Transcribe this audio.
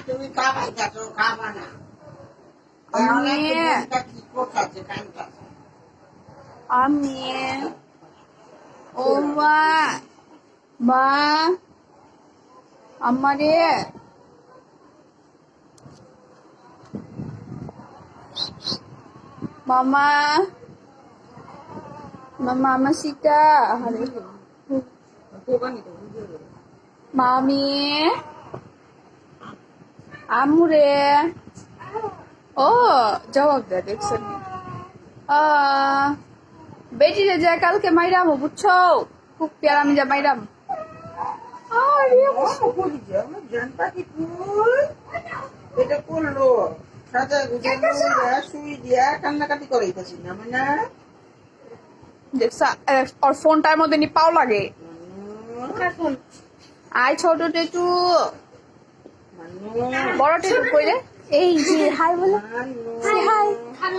তুমি খাবা খাবা না আমি ও মা আমারে মামা মামা masika mami আমরে ও জবাব দে দেখছেন বেটিরে যা কালকে মাইরাম বুঝছো খুব প্যারা আমি যা মাইরাম এটা করলো সাজা গুজা শুই দিয়া কান্নাকাটি করাইতেছি না মানে ওর ফোনটার মধ্যে নি পাও লাগে আই ছোট টেটু বড় টেটু কইলে এই যে হাই বলো হাই হাই